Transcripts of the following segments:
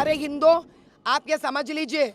सारे हिंदू आप ये समझ लीजिए,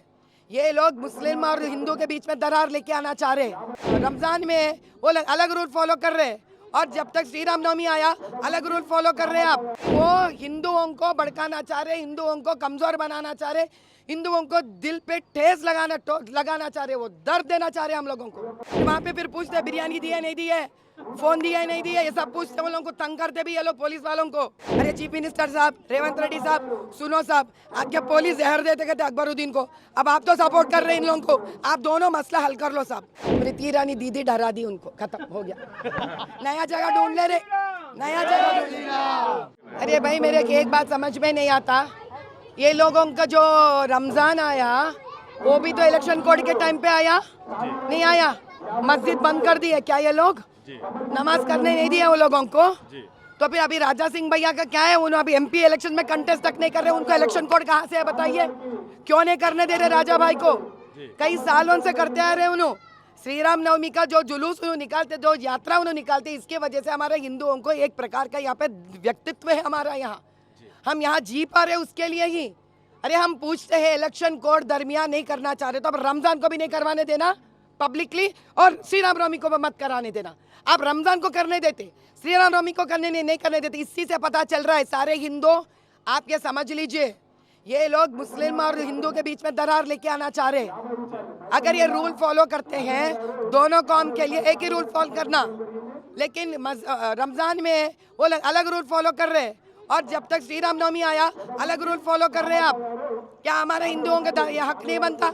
ये लोग मुस्लिम और हिंदू के बीच में दरार लेके आना चाह रहे हैं। रमजान में वो लोग अलग रूल फॉलो कर रहे हैं और जब तक श्री राम नवमी आया अलग रूल फॉलो कर रहे हैं। आप वो हिंदुओं को भड़काना चाह रहे, हिंदुओं को कमजोर बनाना चाह रहे, हिंदुओं को दिल पे ठेस लगाना चाह रहे, वो दर्द देना चाह रहे हम लोगों को। वहाँ पे फिर पूछते बिरयानी दी है नहीं दी है, फोन दिया है नहीं दिया, ये सब पूछते, वो लोगों को तंग करते भी ये लोग पुलिस वालों को। अरे चीफ मिनिस्टर साहब, रेवंत रेड्डी साहब, सुनो साहब, आपके पुलिस जहर देते कहते अकबरुद्दीन को, अब आप तो सपोर्ट कर रहे हैं इन लोगों को, आप दोनों मसला हल कर लो साहब। स्मृति ईरानी दीदी डरा दी उनको, खत्म हो गया, नया जगह ढूंढ ले रे, नया जगह ढूंढ ले। अरे भाई मेरे एक बात समझ में नहीं आता, ये लोगों का जो रमजान आया वो भी तो इलेक्शन कोड के टाइम पे आया, नहीं आया? मस्जिद बंद कर दी है क्या ये लोग? नमाज करने नहीं दिया वो लोगों को? तो फिर अभी राजा सिंह भैया का क्या है, उन्होंने अभी एमपी इलेक्शन में कंटेस्ट तक नहीं कर रहे, उनको इलेक्शन कोड कहाँ से है बताइए? क्यों नहीं करने दे रहे राजा भाई को? कई सालों से करते आ रहे उन्होंने। श्री राम नवमी का जो जुलूस उन्होंने निकालते, जो यात्रा उन्होंने निकालते, इसके वजह से हमारे हिंदुओं को एक प्रकार का यहाँ पे व्यक्तित्व है हमारा, यहाँ हम यहाँ जी पा रहे उसके लिए ही। अरे हम पूछते हैं इलेक्शन कोड दरमियान नहीं करना चाह रहे तो अब रमजान को भी नहीं करवाने देना पब्लिकली, और श्री राम नवमी को मत कराने देना। आप रमजान को करने देते, श्री राम नवमी को करने नहीं करने देते। इसी से पता चल रहा है सारे हिंदू आप ये समझ लीजिए, ये लोग मुस्लिम और हिंदू के बीच में दरार लेके आना चाह रहे हैं। अगर ये रूल फॉलो करते हैं दोनों कौम के लिए, एक ही रूल फॉलो करना, लेकिन रमजान में वो लोग अलग रूल फॉलो कर रहे हैं और जब तक श्री राम नवमी आया अलग रूल फॉलो कर रहे हैं। आप क्या हमारे हिंदुओं का ये हक नहीं बनता?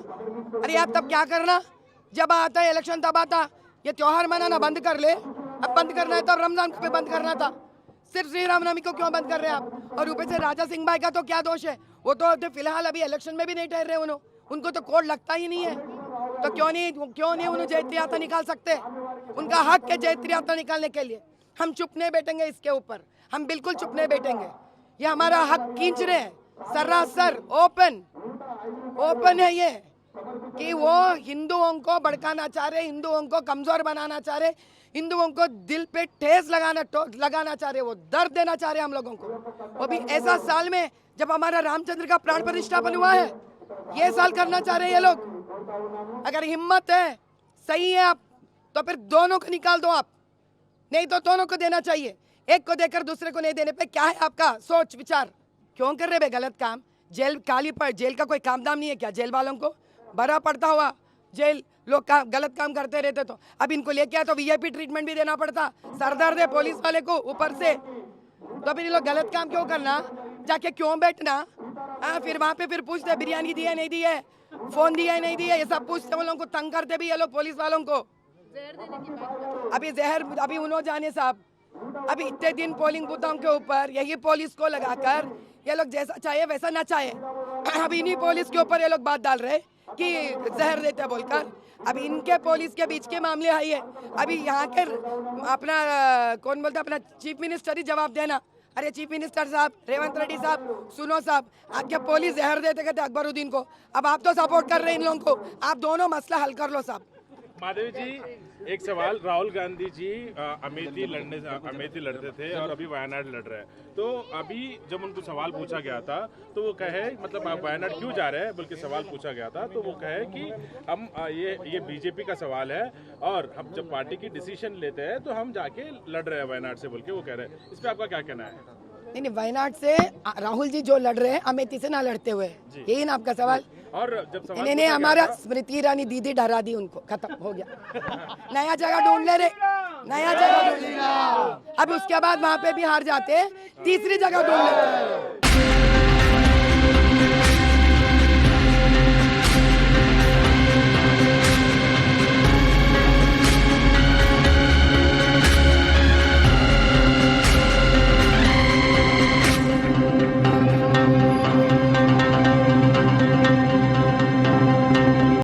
अरे आप तब क्या करना, जब आता है इलेक्शन तब आता, ये त्योहार मनाना बंद कर ले। अब बंद करना है तो रमजान को भी बंद करना था, सिर्फ श्री राम नवमी को क्यों बंद कर रहे हैं आप? और ऊपर से राजा सिंह भाई का तो क्या दोष है, वो तो फिलहाल अभी इलेक्शन में भी नहीं ठहर रहे, उनको तो कोड लगता ही नहीं है, तो क्यों नहीं उन्हें जयंती यात्रा निकाल सकते? उनका हक है जयंती यात्रा निकालने के लिए। हम चुप नहीं बैठेंगे इसके ऊपर, हम बिल्कुल चुप नहीं बैठेंगे। ये हमारा हक खींच रहे हैं सरासर, ओपन है ये कि वो हिंदुओं को भड़काना चाह रहे, हिंदुओं को कमजोर बनाना चाह रहे, हिंदुओं को दिल पे ठेस लगाना चाह रहे, वो दर्द देना चाह रहे हम लोगों को। वो भी ऐसा साल में जब हमारा रामचंद्र का प्राण प्रतिष्ठापन हुआ है, ये साल करना चाह रहे हैं ये लोग। अगर हिम्मत है, सही है आप, तो फिर दोनों को निकाल दो आप, नहीं तो दोनों को देना चाहिए। एक को देकर दूसरे को नहीं देने पे क्या है आपका सोच विचार? क्यों कर रहे बे गलत काम? जेल जेल का कोई काम दाम नहीं है क्या? जेल वालों को बड़ा पड़ता हुआ जेल, लोग गलत काम करते रहते तो अब इनको लेके आए तो वीआईपी ट्रीटमेंट भी देना पड़ता, सरदर्द है पुलिस वाले को ऊपर से। तो फिर ये लोग गलत काम क्यों करना, जाके क्यों बैठना? फिर वहाँ पे फिर पूछते बिरयानी दी है नहीं दी है, फोन दिया है नहीं दिया, ये सब पूछते, वो लोगों को तंग करते भी ये लोग पुलिस वालों को। अभी जहर अभी उन्होंने जाने साहब, अभी इतने दिन पोलिंग बूथों के ऊपर यही पुलिस को लगाकर ये लोग जैसा चाहे वैसा ना चाहे, अभी इन्हीं पुलिस के ऊपर ये लोग बात डाल रहे कि जहर देते बोलकर। अभी इनके पुलिस के बीच के मामले आई है, अभी यहाँ के अपना कौन बोलता, अपना चीफ मिनिस्टर ही जवाब देना। अरे चीफ मिनिस्टर साहब, रेवंत रेड्डी साहब, सुनो साहब, आपके पुलिस जहर देते कहते अकबरुद्दीन को, अब आप तो सपोर्ट कर रहे हैं इन लोगों को, आप दोनों मसला हल कर लो साहब। महादेव जी, एक सवाल, राहुल गांधी जी अमेठी लड़ते थे और अभी वायनाड लड़ रहे हैं, तो अभी जब उनको सवाल पूछा गया था तो वो कहे, मतलब आप वायनाड क्यों जा रहे हैं बोल के सवाल पूछा गया था, तो वो कहे कि हम ये बीजेपी का सवाल है और हम जब पार्टी की डिसीजन लेते हैं तो हम जाके लड़ रहे हैं वायनाड से बोल के वो कह रहे हैं। इस पर आपका क्या कहना है? नहीं, वायनाड से राहुल जी जो लड़ रहे हैं अमेठी से ना लड़ते हुए, यही ना आपका सवाल? और जब सवाल इन्हें हमारा स्मृति ईरानी दीदी डरा दी उनको, खत्म हो गया, नया जगह ढूंढ ले रे, नया जगह ढूंढ ले। अब उसके बाद वहाँ पे भी हार जाते, तीसरी जगह ढूंढ लेते।